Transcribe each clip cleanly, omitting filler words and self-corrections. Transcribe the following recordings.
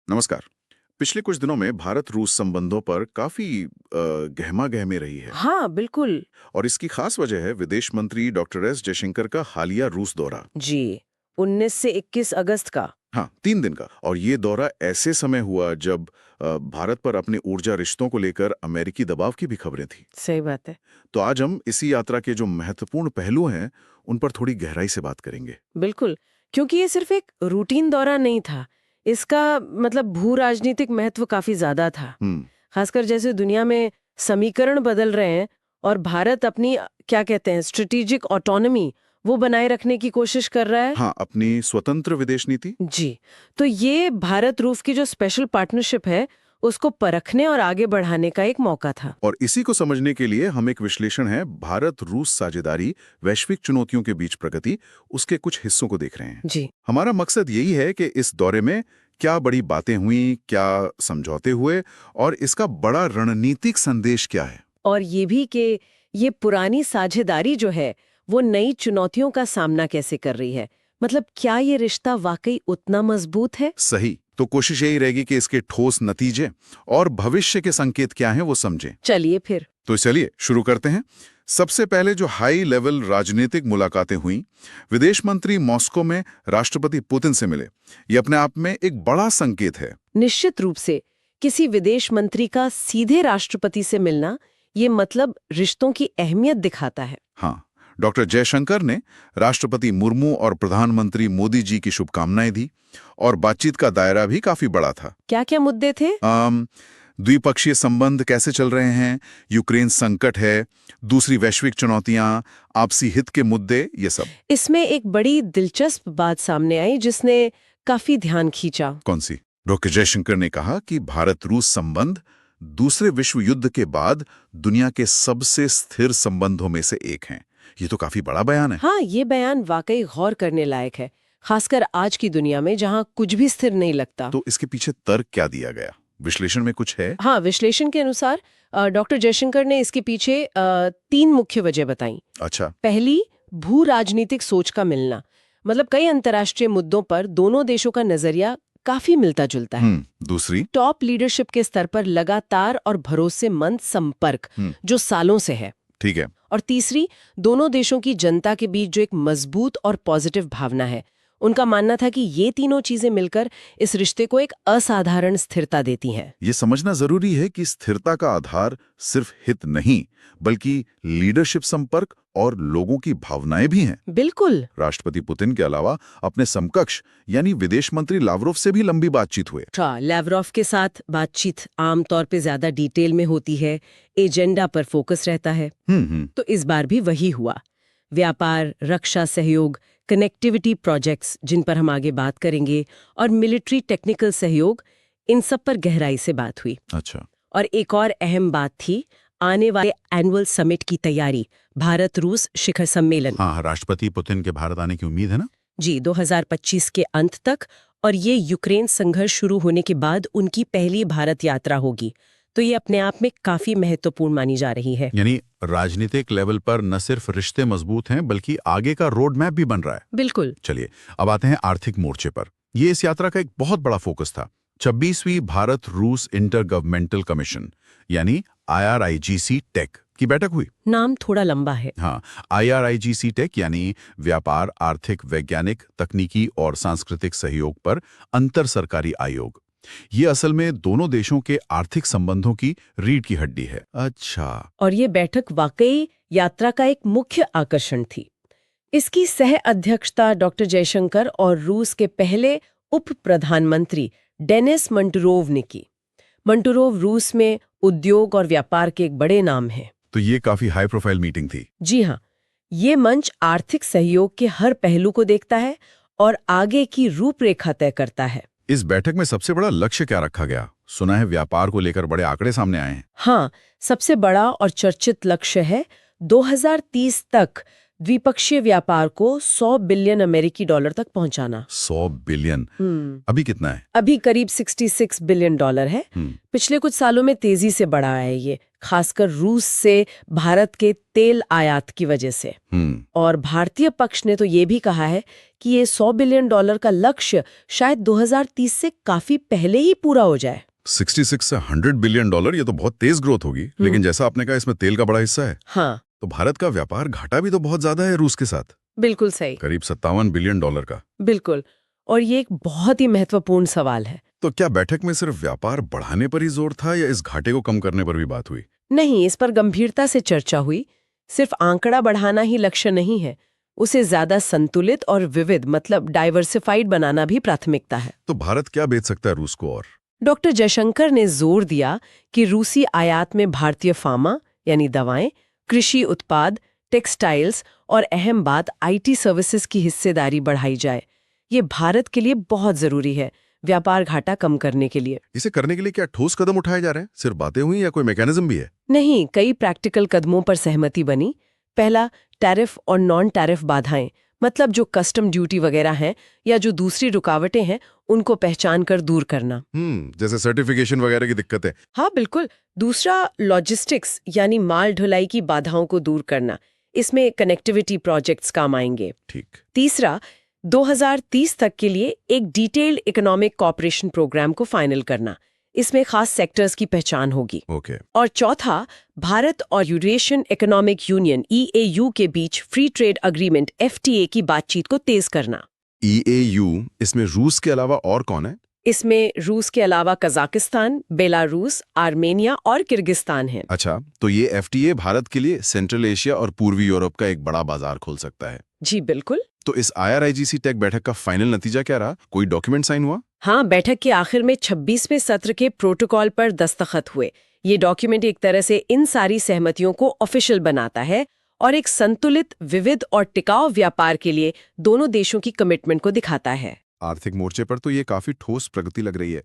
नमस्कार। पिछले कुछ दिनों में भारत रूस संबंधों पर काफी गहमा-गहमी रही है हाँ, बिल्कुल। और इसकी खास वजह है विदेश मंत्री डॉक्टर एस जयशंकर का हालिया रूस दौरा। जी, 19 से 21 अगस्त का। हाँ, 3 दिन का। और ये दौरा ऐसे समय हुआ जब भारत पर अपने ऊर्जा रिश्तों को लेकर अमेरिकी दबाव की भी खबरें थी। सही बात है। तो आज हम इसी यात्रा के जो महत्वपूर्ण पहलू हैं, उन पर थोड़ी गहराई से बात करेंगे। बिल्कुल, क्योंकि ये सिर्फ एक रूटीन दौरा नहीं था। इसका मतलब भू-राजनीतिक महत्व काफ़ी ज़्यादा था। हम्म। खासकर जैसे दुनिया में समीकरण बदल रहे हैं और भारत अपनी क्या कहते हैं स्ट्रैटेजिक ऑटोनॉमी वो बनाए रखने की कोशिश कर रहा है। हाँ, अपनी स्वतंत्र विदेश नीति। जी, तो ये भारत-रूस की जो स्पेशल पार्टनरशिप है, उसको परखने और आगे बढ़ाने का एक मौका था। और इसी को समझने के लिए हम एक विश्लेषण है भारत रूस साझेदारी वैश्विक चुनौतियों के बीच प्रगति उसके कुछ हिस्सों को देख रहे हैं। जी। हमारा मकसद यही है कि इस दौरे में क्या बड़ी बातें हुई, क्या समझौते हुए और इसका बड़ा रणनीतिक संदेश क्या है। और ये भी कि ये पुरानी साझेदारी जो है वो नई चुनौतियों का सामना कैसे कर रही है। मतलब क्या ये रिश्ता वाकई उतना मजबूत है? सही। तो कोशिश यही रहेगी कि इसके ठोस नतीजे और भविष्य के संकेत क्या हैं वो समझें। चलिए फिर। तो चलिए शुरू करते हैं। सबसे पहले जो हाई लेवल राजनीतिक मुलाकातें हुई, विदेश मंत्री मॉस्को में राष्ट्रपति पुतिन से मिले। ये अपने आप में एक बड़ा संकेत है। निश्चित रूप से किसी विदेश मंत्री का सीधे राष्ट्रपति से मिलना ये मतलब रिश्तों की अहमियत दिखाता है। हाँ, डॉक्टर जयशंकर ने राष्ट्रपति मुर्मू और प्रधानमंत्री मोदी जी की शुभकामनाएं दी और बातचीत का दायरा भी काफी बड़ा था। क्या क्या मुद्दे थे? द्विपक्षीय संबंध कैसे चल रहे हैं, यूक्रेन संकट है, दूसरी वैश्विक चुनौतियां, आपसी हित के मुद्दे, ये सब। इसमें एक बड़ी दिलचस्प बात सामने आई जिसने काफी ध्यान खींचा। कौन सी? डॉक्टर जयशंकर ने कहा कि भारत रूस संबंध दूसरे विश्व युद्ध के बाद दुनिया के सबसे स्थिर संबंधों में से एक हैं। ये तो काफी बड़ा बयान है। हाँ, ये बयान वाकई गौर करने लायक है, खासकर आज की दुनिया में जहाँ कुछ भी स्थिर नहीं लगता। तो इसके पीछे तर्क क्या दिया गया? विश्लेषण में कुछ है? हाँ, विश्लेषण के अनुसार डॉक्टर जयशंकर ने इसके पीछे 3 मुख्य वजह बताई। अच्छा। पहली, भू राजनीतिक सोच का मिलना। मतलब कई अंतर्राष्ट्रीय मुद्दों पर दोनों देशों का नजरिया काफी मिलता जुलता है। दूसरी? टॉप लीडरशिप के स्तर पर लगातार और भरोसेमंद संपर्क जो सालों से है। ठीक है। और तीसरी, दोनों देशों की जनता के बीच जो एक मजबूत और पॉजिटिव भावना है। उनका मानना था कि ये तीनों चीजें मिलकर इस रिश्ते को एक असाधारण स्थिरता देती हैं। ये समझना जरूरी है कि स्थिरता का आधार सिर्फ हित नहीं, बल्कि लीडरशिप, संपर्क और लोगों की भावनाएं भी हैं। बिल्कुल। राष्ट्रपति पुतिन के अलावा अपने समकक्ष यानी विदेश मंत्री लावरोव से भी लंबी बातचीत हुई। लावरोव के साथ बातचीत आमतौर पे ज्यादा डिटेल में होती है, एजेंडा पर फोकस रहता है। तो इस बार भी वही हुआ। व्यापार, रक्षा सहयोग, कनेक्टिविटी प्रोजेक्ट्स जिन पर हम आगे बात करेंगे, और मिलिट्री टेक्निकल सहयोग, इन सब पर गहराई से बात हुई। अच्छा। और एक और अहम बात थी आने वाले एनुअल समिट की तैयारी, भारत रूस शिखर सम्मेलन। हाँ, राष्ट्रपति पुतिन के भारत आने की उम्मीद है ना? जी, 2025 के अंत तक, और ये यूक्रेन संघर्ष शुरू होने के बाद उनकी पहली भारत यात्रा होगी। तो ये अपने आप में काफी महत्वपूर्ण मानी जा रही है। यानी राजनीतिक लेवल पर न सिर्फ रिश्ते मजबूत हैं, बल्कि आगे का रोड मैप भी बन रहा है। बिल्कुल। चलिए अब आते हैं आर्थिक मोर्चे पर। ये इस यात्रा का एक बहुत बड़ा फोकस था। 26वीं भारत रूस इंटर गवर्नमेंटल कमीशन यानी IRIGC टेक की बैठक हुई। नाम थोड़ा लंबा है। हाँ, IRIGC टेक यानी व्यापार, आर्थिक, वैज्ञानिक, तकनीकी और सांस्कृतिक सहयोग पर अंतर सरकारी आयोग। ये असल में दोनों देशों के आर्थिक संबंधों की रीढ़ की हड्डी है। अच्छा। और ये बैठक वाकई यात्रा का एक मुख्य आकर्षण थी। इसकी सह अध्यक्षता डॉक्टर जयशंकर और रूस के पहले उप प्रधानमंत्री डेनिस मंटुरोव ने की। मंटुरोव रूस में उद्योग और व्यापार के एक बड़े नाम हैं। तो ये काफी हाई प्रोफाइल मीटिंग थी। जी हाँ, ये मंच आर्थिक सहयोग के हर पहलू को देखता है और आगे की रूपरेखा तय करता है। इस बैठक में सबसे बड़ा लक्ष्य क्या रखा गया? सुना है व्यापार को लेकर बड़े आंकड़े सामने आए हैं। हाँ, सबसे बड़ा और चर्चित लक्ष्य है 2030 तक द्विपक्षीय व्यापार को 100 बिलियन अमेरिकी डॉलर तक पहुंचाना। 100 बिलियन। अभी कितना है? अभी करीब 66 बिलियन डॉलर है। पिछले कुछ सालों में तेजी से बढ़ा है ये, खासकर रूस से भारत के तेल आयात की वजह से। और भारतीय पक्ष ने तो ये भी कहा है कि ये 100 बिलियन डॉलर का लक्ष्य शायद 2030 से काफी पहले ही पूरा हो जाए। 66 से 100 बिलियन डॉलर, ये तो बहुत तेज ग्रोथ होगी। लेकिन जैसा आपने कहा, इसमें तेल का बड़ा हिस्सा है। हाँ, तो भारत का व्यापार घाटा भी तो बहुत ज्यादा है रूस के साथ। बिल्कुल सही, करीब 57 बिलियन डॉलर का। बिल्कुल। और ये एक बहुत ही महत्वपूर्ण सवाल है। तो क्या बैठक में सिर्फ व्यापार बढ़ाने पर ही जोर था या इस घाटे को कम करने पर भी बात हुई? नहीं, इस पर गंभीरता से चर्चा हुई। सिर्फ आंकड़ा बढ़ाना ही लक्ष्य नहीं है, उसे ज्यादा संतुलित और विविध मतलब डाइवर्सिफाइड बनाना भी प्राथमिकता है। तो भारत क्या बेच सकता है रूस को? और डॉक्टर जयशंकर ने जोर दिया कि रूसी आयात में भारतीय फार्मा यानी दवाएं, कृषि उत्पाद, टेक्सटाइल्स और अहम बात आईटी सर्विसेज की हिस्सेदारी बढ़ाई जाए। ये भारत के लिए बहुत जरूरी है व्यापार घाटा कम करने के लिए। इसे करने के लिए क्या ठोस कदम उठाए जा रहे हैं? सिर्फ बातें हुई या कोई मैकेनिज्म भी है? नहीं, कई प्रैक्टिकल कदमों पर सहमति बनी। पहला, टैरिफ और नॉन टैरिफ बाधाएं, मतलब जो कस्टम ड्यूटी वगैरह हैं या जो दूसरी रुकावटें हैं, उनको पहचान कर दूर करना। जैसे सर्टिफिकेशन वगैरह की दिक्कतें। हाँ, बिल्कुल। दूसरा, लॉजिस्टिक्स यानी माल ढुलाई की बाधाओं को दूर करना। इसमें कनेक्टिविटी प्रोजेक्ट्स काम आएंगे। ठीक। तीसरा, 2030 तक के लिए एक डिटेल्ड इकोनॉमिक कॉपरेशन प्रोग्राम को फाइनल करना। इसमें खास सेक्टर्स की पहचान होगी। ओके। और चौथा, भारत और यूरेशियन इकोनॉमिक यूनियन EAU के बीच फ्री ट्रेड अग्रीमेंट FTA की बातचीत को तेज करना। EAU, इसमें रूस के अलावा और कौन है? इसमें रूस के अलावा कजाकिस्तान, बेलारूस, आर्मेनिया और किर्गिस्तान है। अच्छा, तो ये FTA भारत के लिए सेंट्रल एशिया और पूर्वी यूरोप का एक बड़ा बाजार खोल सकता है। जी बिल्कुल। तो इस IRIGC टेक बैठक का फाइनल नतीजा क्या रहा? कोई डॉक्यूमेंट साइन हुआ? हाँ, बैठक के आखिर में 26वें सत्र के प्रोटोकॉल पर दस्तखत हुए। ये डॉक्यूमेंट एक तरह से इन सारी सहमतियों को ऑफिशियल बनाता है और एक संतुलित, विविध और टिकाऊ व्यापार के लिए दोनों देशों की कमिटमेंट को दिखाता है। आर्थिक मोर्चे पर तो ये काफी ठोस प्रगति लग रही है।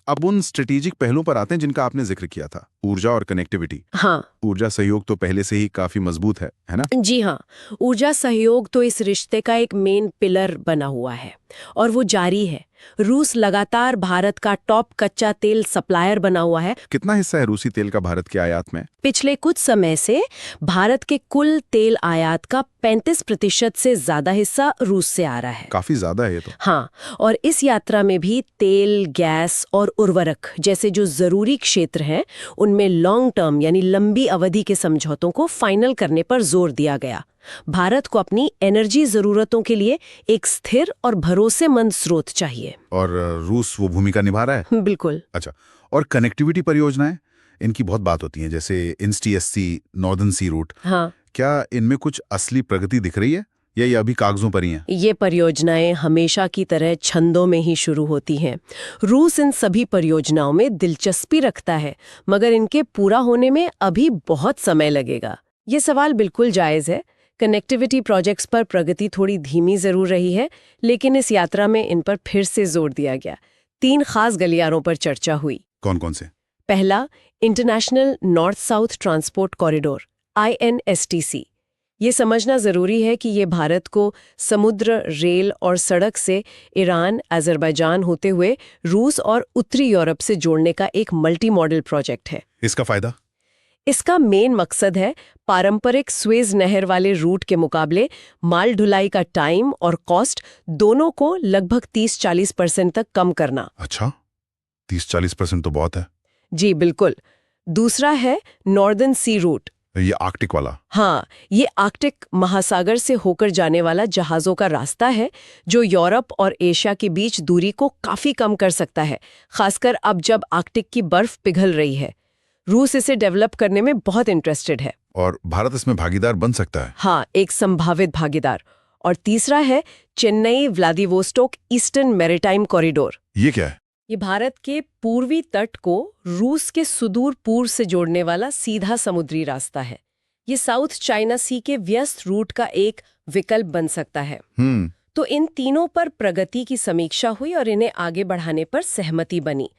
अब उन स्ट्रेटेजिक पहलुओं पर आते हैं जिनका आपने जिक्र किया था, ऊर्जा और कनेक्टिविटी। हाँ, ऊर्जा सहयोग तो पहले से ही काफी मजबूत है ना? जी हाँ, ऊर्जा सहयोग तो इस रिश्ते का एक मेन पिलर बना हुआ है और वो जारी है। रूस लगातार भारत का टॉप कच्चा तेल सप्लायर बना हुआ है। कितना हिस्सा है रूसी तेल का भारत के आयात में? पिछले कुछ समय से भारत के कुल तेल आयात का 35% से ज्यादा हिस्सा रूस से आ रहा है। काफी ज्यादा है ये तो। हाँ, और इस यात्रा में भी तेल, गैस और उर्वरक जैसे जो जरूरी क्षेत्र हैं, उनमें लॉन्ग टर्म यानी लंबी अवधि के समझौतों को फाइनल करने पर जोर दिया गया। भारत को अपनी एनर्जी जरूरतों के लिए एक स्थिर और भरोसेमंद स्रोत चाहिए। और रूस वो भूमिका निभा रहा है? बिल्कुल। अच्छा, और कनेक्टिविटी परियोजनाएं, इनकी बहुत बात होती है, जैसे INSTSC, नॉर्दर्न सी रूट। हाँ, क्या इनमें कुछ असली प्रगति दिख रही है या ये अभी कागजों पर ही हैं? ये परियोजनाएं हमेशा की तरह छंदों में ही शुरू होती हैं। रूस इन सभी परियोजनाओं में दिलचस्पी रखता है, मगर इनके पूरा होने में अभी बहुत समय लगेगा। ये सवाल बिल्कुल जायज है। कनेक्टिविटी प्रोजेक्ट्स पर प्रगति थोड़ी धीमी जरूर रही है, लेकिन इस यात्रा में इन पर फिर से जोर दिया गया। 3 खास गलियारों पर चर्चा हुई। कौन कौन से? पहला, international north south transport corridor INSTC। ये समझना जरूरी है कि ये भारत को समुद्र, रेल और सड़क से ईरान, अजरबैजान होते हुए रूस और उत्तरी यूरोप से जोड़ने का एक मल्टी मॉडल प्रोजेक्ट है। इसका फायदा? इसका मेन मकसद है पारंपरिक स्वेज नहर वाले रूट के मुकाबले माल ढुलाई का टाइम और कॉस्ट दोनों को लगभग 30-40% तक कम करना। अच्छा, 30-40% तो बहुत है। जी बिल्कुल। दूसरा है नॉर्दर्न सी रूट। ये आर्कटिक वाला? हाँ, ये आर्कटिक महासागर से होकर जाने वाला जहाजों का रास्ता है जो यूरोप और एशिया के बीच दूरी को काफी कम कर सकता है, खासकर अब जब आर्कटिक की बर्फ पिघल रही है। रूस इसे डेवलप करने में बहुत इंटरेस्टेड है। और भारत इसमें भागीदार बन सकता है? हाँ, एक संभावित भागीदार। और तीसरा है Chennai Vladivostok eastern maritime corridor. ये क्या है? ये भारत के पूर्वी तट को रूस के सुदूर पूर्व से जोड़ने वाला सीधा समुद्री रास्ता है। ये साउथ चाइना सी के व्यस्त रूट का एक विकल्प बन सकता है। तो इन तीनों पर प्रगति की समीक्षा हुई और इन्हें आगे बढ़ाने पर सहमति बनी।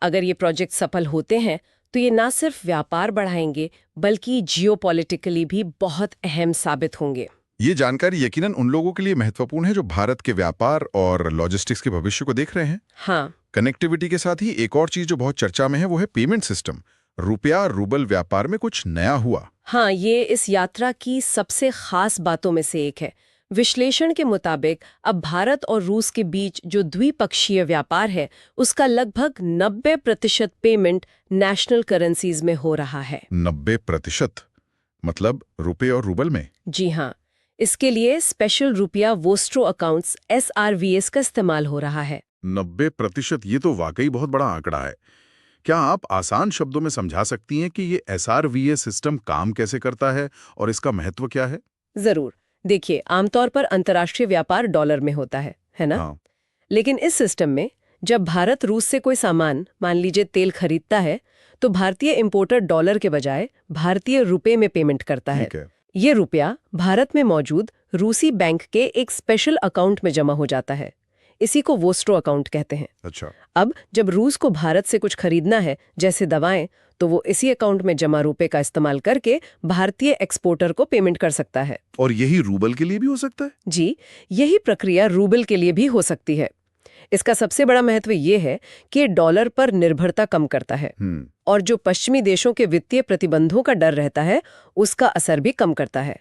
अगर ये प्रोजेक्ट सफल होते हैं तो ये ना सिर्फ व्यापार बढ़ाएंगे बल्कि जियोपॉलिटिकली भी बहुत अहम साबित होंगे। ये जानकारी यकीनन उन लोगों के लिए महत्वपूर्ण है जो भारत के व्यापार और लॉजिस्टिक्स के भविष्य को देख रहे हैं। हाँ, कनेक्टिविटी के साथ ही एक और चीज जो बहुत चर्चा में है वो है पेमेंट सिस्टम। रुपया और रूबल व्यापार में कुछ नया हुआ। हाँ, ये इस यात्रा की सबसे खास बातों में से एक है। विश्लेषण के मुताबिक अब भारत और रूस के बीच जो द्विपक्षीय व्यापार है उसका लगभग 90% पेमेंट नेशनल करेंसीज में हो रहा है। 90%? मतलब रुपए और रूबल में? जी हाँ, इसके लिए स्पेशल रुपया वोस्ट्रो अकाउंट्स SRVS का इस्तेमाल हो रहा है। 90%? ये तो वाकई बहुत बड़ा आंकड़ा है। क्या आप आसान शब्दों में समझा सकती हैं कि ये SRVS सिस्टम काम कैसे करता है और इसका महत्व क्या है? जरूर। देखिए, आमतौर पर अंतर्राष्ट्रीय व्यापार डॉलर में होता है ना? हाँ। लेकिन इस सिस्टम में जब भारत रूस से कोई सामान, मान लीजिए तेल खरीदता है, तो भारतीय इंपोर्टर डॉलर के बजाय भारतीय रुपए में पेमेंट करता है। ठीक है। ये रुपया भारत में मौजूद रूसी बैंक के एक स्पेशल अकाउंट में जमा हो जाता है। इसी को वोस्ट्रो अकाउंट कहते हैं। अच्छा। अब जब रूस को भारत से कुछ खरीदना है, जैसे दवाएं, तो वो इसी अकाउंट में जमा रुपए का इस्तेमाल करके भारतीय एक्सपोर्टर को पेमेंट कर सकता है। और यही रूबल के लिए भी हो सकता है? जी, यही प्रक्रिया रूबल के लिए भी हो सकती है। इसका सबसे बड़ा महत्व ये है कि ये डॉलर पर निर्भरता कम करता है और जो पश्चिमी देशों के वित्तीय प्रतिबंधों का डर रहता है उसका असर भी कम करता है।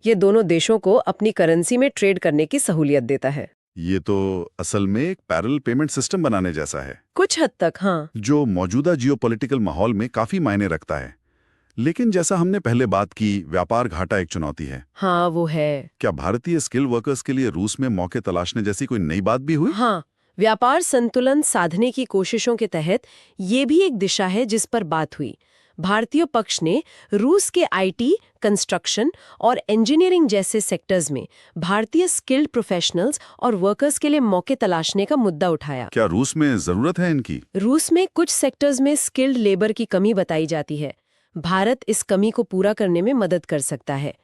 ये दोनों देशों को अपनी करेंसी में ट्रेड करने की सहूलियत देता है। ये तो असल में एक पैरेलल पेमेंट सिस्टम बनाने जैसा है, कुछ हद तक, हाँ। जो मौजूदा जियोपॉलिटिकल माहौल में काफी मायने रखता है। लेकिन जैसा हमने पहले बात की, व्यापार घाटा एक चुनौती है। हाँ, वो है। क्या भारतीय स्किल वर्कर्स के लिए रूस में मौके तलाशने जैसी कोई नई बात भी हुई? हाँ, व्यापार संतुलन साधने की कोशिशों के तहत ये भी एक दिशा है जिस पर बात हुई। भारतीय पक्ष ने रूस के IT, कंस्ट्रक्शन और इंजीनियरिंग जैसे सेक्टर्स में भारतीय स्किल्ड प्रोफेशनल्स और वर्कर्स के लिए मौके तलाशने का मुद्दा उठाया। क्या रूस में जरूरत है इनकी? रूस में कुछ सेक्टर्स में स्किल्ड लेबर की कमी बताई जाती है। भारत इस कमी को पूरा करने में मदद कर सकता है।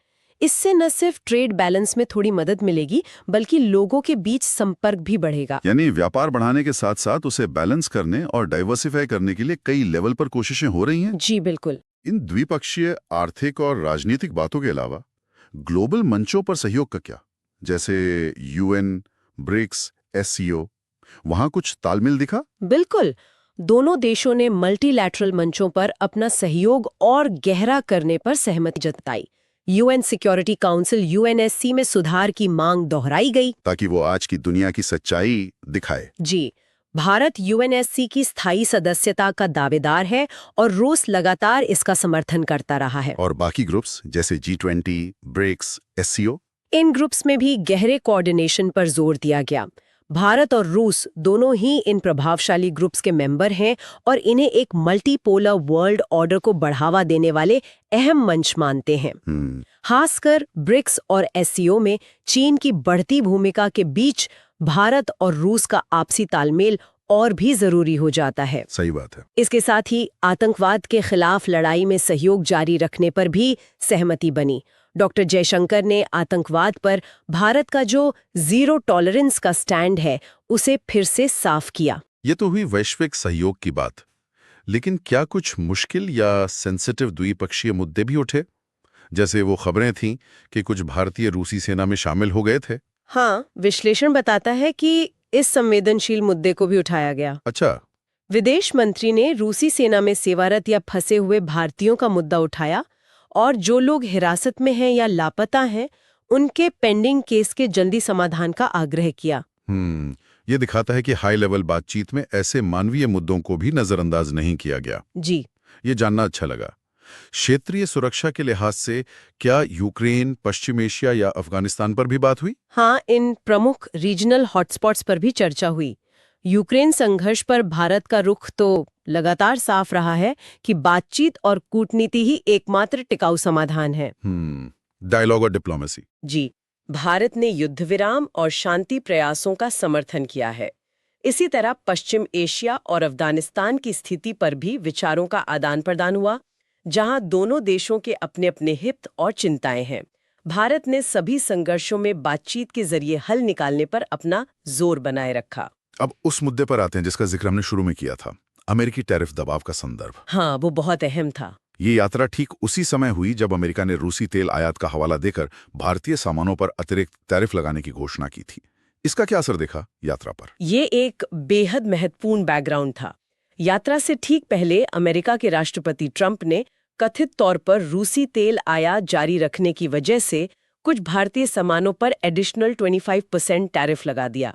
इससे न सिर्फ ट्रेड बैलेंस में थोड़ी मदद मिलेगी, बल्कि लोगों के बीच संपर्क भी बढ़ेगा। यानी व्यापार बढ़ाने के साथ साथ उसे बैलेंस करने और डाइवर्सिफाई करने के लिए कई लेवल पर कोशिशें हो रही हैं। जी बिल्कुल। इन द्विपक्षीय आर्थिक और राजनीतिक बातों के अलावा ग्लोबल मंचों पर सहयोग का क्या? जैसे UN, ब्रिक्स, SCO, वहां कुछ तालमेल दिखा? बिल्कुल। दोनों देशों ने मल्टीलैटरल मंचों पर अपना सहयोग और गहरा करने पर सहमति जताई। UN सिक्योरिटी काउंसिल UNSC में सुधार की मांग दोहराई गई, ताकि वो आज की दुनिया की सच्चाई दिखाए। जी। भारत UNSC की स्थायी सदस्यता का दावेदार है और रूस लगातार इसका समर्थन करता रहा है। और बाकी ग्रुप्स जैसे G20, ब्रिक्स, SCO? इन ग्रुप्स में भी गहरे कोऑर्डिनेशन पर जोर दिया गया। भारत और रूस दोनों ही इन प्रभावशाली ग्रुप्स के मेंबर हैं और इन्हें एक मल्टीपोलर वर्ल्ड ऑर्डर को बढ़ावा देने वाले अहम मंच मानते हैं। खासकर ब्रिक्स और SCO में चीन की बढ़ती भूमिका के बीच भारत और रूस का आपसी तालमेल और भी जरूरी हो जाता है। सही बात है। इसके साथ ही आतंकवाद के खिलाफ लड़ाई में सहयोग जारी रखने पर भी सहमति बनी। डॉक्टर जयशंकर ने आतंकवाद पर भारत का जो जीरो टॉलरेंस का स्टैंड है उसे फिर से साफ किया। ये तो हुई वैश्विक सहयोग की बात, लेकिन क्या कुछ मुश्किल या सेंसिटिव द्विपक्षीय मुद्दे भी उठे? जैसे वो खबरें थीं कि कुछ भारतीय रूसी सेना में शामिल हो गए थे। हाँ, विश्लेषण बताता है कि इस संवेदनशील मुद्दे को भी उठाया गया। अच्छा। विदेश मंत्री ने रूसी सेना में सेवारत या फंसे हुए भारतीयों का मुद्दा उठाया और जो लोग हिरासत में हैं या लापता हैं उनके पेंडिंग केस के जल्दी समाधान का आग्रह किया। ये दिखाता है कि हाई लेवल बातचीत में ऐसे मानवीय मुद्दों को भी नजरअंदाज नहीं किया गया। जी, ये जानना अच्छा लगा। क्षेत्रीय सुरक्षा के लिहाज से क्या यूक्रेन, पश्चिम एशिया या अफगानिस्तान पर भी बात हुई? हाँ, इन प्रमुख रीजनल हॉटस्पॉट्स पर भी चर्चा हुई। यूक्रेन संघर्ष पर भारत का रुख तो लगातार साफ रहा है कि बातचीत और कूटनीति ही एकमात्र टिकाऊ समाधान है। डायलॉग और डिप्लोमेसी। जी, भारत ने युद्ध विराम और शांति प्रयासों का समर्थन किया है। इसी तरह पश्चिम एशिया और अफगानिस्तान की स्थिति पर भी विचारों का आदान प्रदान हुआ, जहां दोनों देशों के अपने अपने हित और चिंताएं हैं। भारत ने सभी संघर्षों में बातचीत के जरिए हल निकालने पर अपना जोर बनाए रखा। अब उस मुद्दे पर आते हैं जिसका जिक्र हमने शुरू में किया था, अमेरिकी टैरिफ दबाव का संदर्भ। हाँ, वो बहुत अहम था। ये यात्रा ठीक उसी समय हुई जब अमेरिका ने रूसी तेल आयात का हवाला देकर भारतीय सामानों पर अतिरिक्त टैरिफ लगाने की घोषणा की थी। इसका क्या असर देखा यात्रा पर? ये एक बेहद महत्वपूर्ण बैकग्राउंड था। यात्रा से ठीक पहले अमेरिका के राष्ट्रपति ट्रंप ने कथित तौर पर रूसी तेल आयात जारी रखने की वजह से कुछ भारतीय सामानों पर एडिशनल 25% टैरिफ लगा दिया।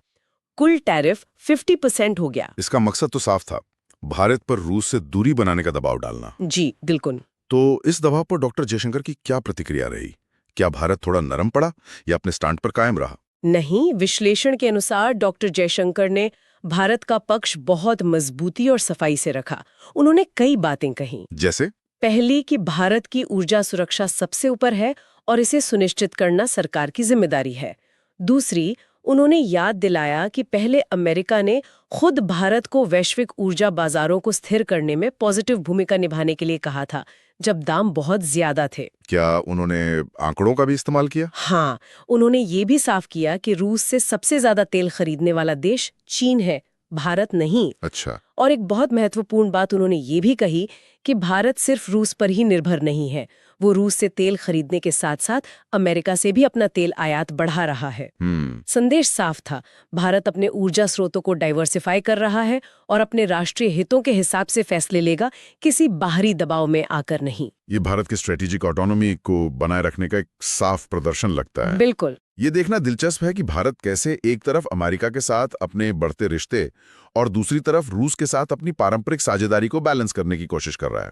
कुल टैरिफ 50% हो गया। इसका मकसद तो साफ था, भारत पर रूस से दूरी बनाने का दबाव डालना। जी बिल्कुल। तो इस दबाव पर डॉक्टर जयशंकर की क्या प्रतिक्रिया रही? क्या भारत थोड़ा नरम पड़ा या अपने स्टैंड पर कायम रहा? नहीं, विश्लेषण के अनुसार डॉक्टर जयशंकर ने भारत का पक्ष बहुत मजबूती और सफाई से रखा। उन्होंने कई बातें कही। जैसे? पहली कि भारत की ऊर्जा सुरक्षा सबसे ऊपर है और इसे सुनिश्चित करना सरकार की जिम्मेदारी है। दूसरी, उन्होंने याद दिलाया कि पहले अमेरिका ने खुद भारत को वैश्विक ऊर्जा बाजारों को स्थिर करने में पॉजिटिव भूमिका निभाने के लिए कहा था, जब दाम बहुत ज्यादा थे। क्या उन्होंने आंकड़ों का भी इस्तेमाल किया? हाँ, उन्होंने ये भी साफ किया कि रूस से सबसे ज्यादा तेल खरीदने वाला देश चीन है, भारत नहीं। अच्छा। और एक बहुत महत्वपूर्ण बात उन्होंने ये भी कही कि भारत सिर्फ रूस पर ही निर्भर नहीं है, वो रूस से तेल खरीदने के साथ साथ अमेरिका से भी अपना तेल आयात बढ़ा रहा है। संदेश साफ था, भारत अपने ऊर्जा स्रोतों को डाइवर्सिफाई कर रहा है और अपने राष्ट्रीय हितों के हिसाब से फैसले लेगा, किसी बाहरी दबाव में आकर नहीं। ये भारत की स्ट्रेटेजिक ऑटोनॉमी को बनाए रखने का एक साफ प्रदर्शन लगता है। बिल्कुल। ये देखना दिलचस्प है कि भारत कैसे एक तरफ अमेरिका के साथ अपने बढ़ते रिश्ते और दूसरी तरफ रूस के साथ अपनी पारंपरिक साझेदारी को बैलेंस करने की कोशिश कर रहा है।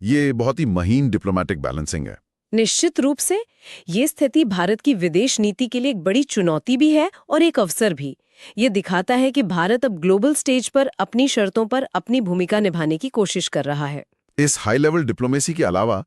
ये बहुत ही महीन डिप्लोमेटिक बैलेंसिंग है। निश्चित रूप से ये स्थिति भारत की विदेश नीति के लिए एक बड़ी चुनौती भी है और एक अवसर भी। ये दिखाता है कि भारत अब ग्लोबल स्टेज पर अपनी शर्तों पर अपनी भूमिका निभाने की कोशिश कर रहा है। इस हाई लेवल डिप्लोमेसी के अलावा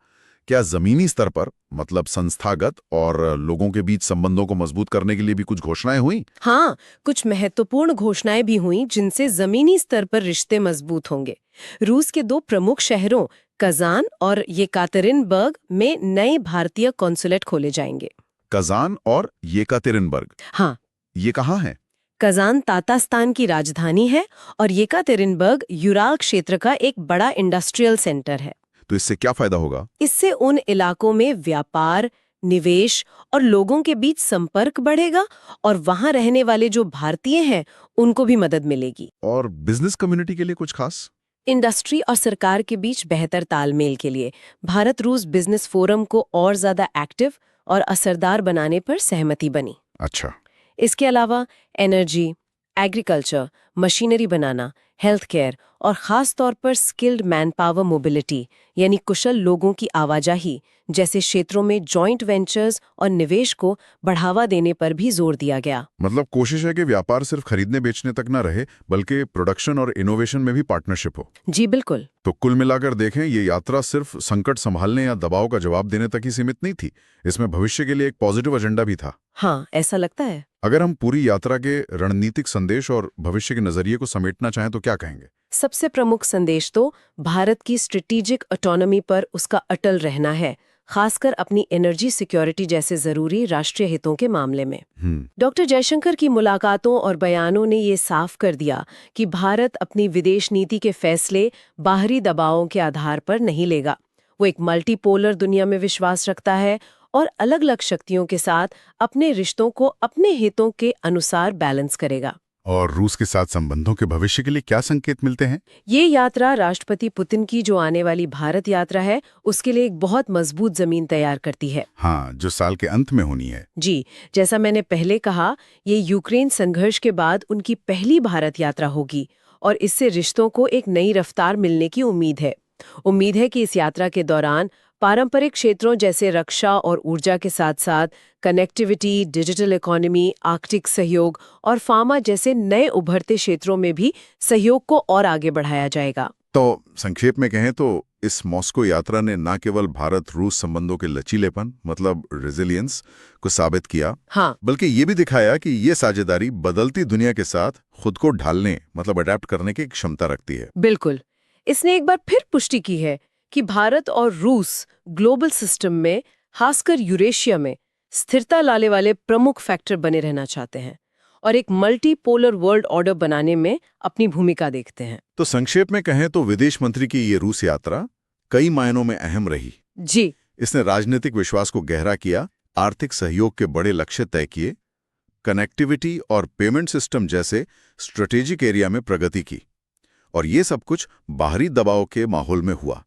क्या जमीनी स्तर पर, मतलब संस्थागत और लोगों के बीच संबंधों को मजबूत करने के लिए भी कुछ घोषणाएं हुई? हाँ, कुछ महत्वपूर्ण घोषणाएं भी हुई जिनसे जमीनी स्तर पर रिश्ते मजबूत होंगे। रूस के 2 प्रमुख शहरों कजान और येकातेरिनबर्ग में नए भारतीय कॉन्सुलेट खोले जाएंगे। कजान और येकातेरिनबर्ग? हाँ। ये कहाँ है? कजान तातास्तान की राजधानी है और येकातेरिनबर्ग यूराल क्षेत्र का एक बड़ा इंडस्ट्रियल सेंटर है। तो इससे क्या फायदा होगा? इससे उन इलाकों में व्यापार, निवेश और लोगों के बीच संपर्क बढ़ेगा और वहां रहने वाले जो भारतीय हैं उनको भी मदद मिलेगी। और बिजनेस कम्युनिटी के लिए कुछ खास? इंडस्ट्री और सरकार के बीच बेहतर तालमेल के लिए भारत रूस बिजनेस फोरम को और ज्यादा एक्टिव और असरदार बनाने पर सहमति बनी। अच्छा। इसके अलावा एनर्जी, एग्रीकल्चर, मशीनरी बनाना, हेल्थ केयर और खास तौर पर स्किल्ड मैन पावर मोबिलिटी यानी कुशल लोगों की आवाजाही जैसे क्षेत्रों में जॉइंट वेंचर्स और निवेश को बढ़ावा देने पर भी जोर दिया गया। मतलब कोशिश है कि व्यापार सिर्फ खरीदने बेचने तक ना रहे, बल्कि प्रोडक्शन और इनोवेशन में भी पार्टनरशिप हो। जी बिल्कुल। तो कुल मिलाकर देखें, ये यात्रा सिर्फ संकट संभालने या दबाव का जवाब देने तक ही सीमित नहीं थी, इसमें भविष्य के लिए एक पॉजिटिव एजेंडा भी था। हाँ, ऐसा लगता है। अगर हम पूरी यात्रा के रणनीतिक संदेश और भविष्य के नजरिए को समेटना चाहें तो क्या कहेंगे? सबसे प्रमुख संदेश तो भारत की स्ट्रेटेजिक ऑटोनॉमी पर उसका अटल रहना है, खासकर अपनी एनर्जी सिक्योरिटी जैसे जरूरी राष्ट्रीय हितों के मामले में। डॉक्टर जयशंकर की मुलाकातों और बयानों ने ये साफ कर दिया कि भारत अपनी विदेश नीति के फैसले बाहरी दबावों के आधार पर नहीं लेगा। वो एक मल्टीपोलर दुनिया में विश्वास रखता है और अलग-अलग शक्तियों के साथ अपने रिश्तों को अपने हितों के अनुसार बैलेंस करेगा। और रूस के साथ संबंधों के भविष्य के लिए क्या संकेत मिलते हैं? ये यात्रा राष्ट्रपति पुतिन की जो आने वाली भारत यात्रा है उसके लिए एक बहुत मजबूत जमीन तैयार करती है। हाँ, जो साल के अंत में होनी है। जी, जैसा मैंने पहले कहा, ये यूक्रेन संघर्ष के बाद उनकी पहली भारत यात्रा होगी और इससे रिश्तों को एक नई रफ्तार मिलने की उम्मीद है। उम्मीद है कि इस यात्रा के दौरान पारंपरिक क्षेत्रों जैसे रक्षा और ऊर्जा के साथ साथ कनेक्टिविटी, डिजिटल इकोनॉमी, आर्कटिक सहयोग और फार्मा जैसे नए उभरते क्षेत्रों में भी सहयोग को और आगे बढ़ाया जाएगा। तो संक्षेप में कहें तो इस मॉस्को यात्रा ने न केवल भारत-रूस संबंधों के लचीलेपन, मतलब रेजिलियंस को साबित किया, हाँ, बल्कि ये भी दिखाया कि ये साझेदारी बदलती दुनिया के साथ खुद को ढालने, मतलब अडेप्ट करने की क्षमता रखती है। बिल्कुल। इसने एक बार फिर पुष्टि की है कि भारत और रूस ग्लोबल सिस्टम में, खासकर यूरेशिया में, स्थिरता लाने वाले प्रमुख फैक्टर बने रहना चाहते हैं और एक मल्टीपोलर वर्ल्ड ऑर्डर बनाने में अपनी भूमिका देखते हैं। तो संक्षेप में कहें तो विदेश मंत्री की ये रूस यात्रा कई मायनों में अहम रही। जी। इसने राजनीतिक विश्वास को गहरा किया, आर्थिक सहयोग के बड़े लक्ष्य तय किए, कनेक्टिविटी और पेमेंट सिस्टम जैसे स्ट्रेटेजिक एरिया में प्रगति की, और ये सब कुछ बाहरी दबाव के माहौल में हुआ।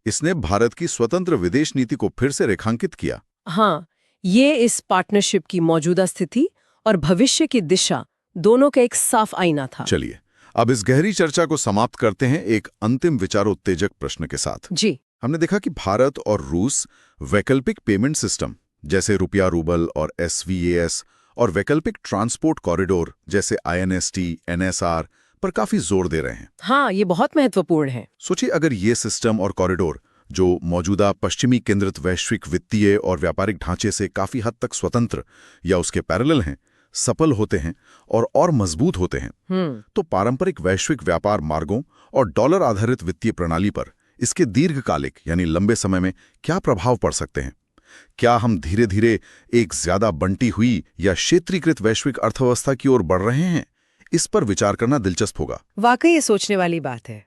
इसने भारत की स्वतंत्र विदेश नीति को फिर से रेखांकित किया। हाँ, ये इस पार्टनरशिप की मौजूदा स्थिति और भविष्य की दिशा दोनों का एक साफ आईना था। चलिए, अब इस गहरी चर्चा को समाप्त करते हैं एक अंतिम विचारोत्तेजक प्रश्न के साथ। जी। हमने देखा कि भारत और रूस वैकल्पिक पेमेंट सिस्टम जैसे रुपया रूबल और SVAS और वैकल्पिक ट्रांसपोर्ट कॉरिडोर जैसे INST, NSR पर काफी जोर दे रहे हैं। हाँ, ये बहुत महत्वपूर्ण है। सोचिए, अगर ये सिस्टम और कॉरिडोर जो मौजूदा पश्चिमी केंद्रित वैश्विक वित्तीय और व्यापारिक ढांचे से काफी हद तक स्वतंत्र या उसके पैरेलल हैं, सफल होते हैं और मजबूत होते हैं, तो पारंपरिक वैश्विक व्यापार मार्गों और डॉलर आधारित वित्तीय प्रणाली पर इसके दीर्घकालिक यानी लंबे समय में क्या प्रभाव पड़ सकते हैं? क्या हम धीरे धीरे एक ज्यादा बंटी हुई या क्षेत्रीकृत वैश्विक अर्थव्यवस्था की ओर बढ़ रहे हैं? इस पर विचार करना दिलचस्प होगा। वाकई ये सोचने वाली बात है।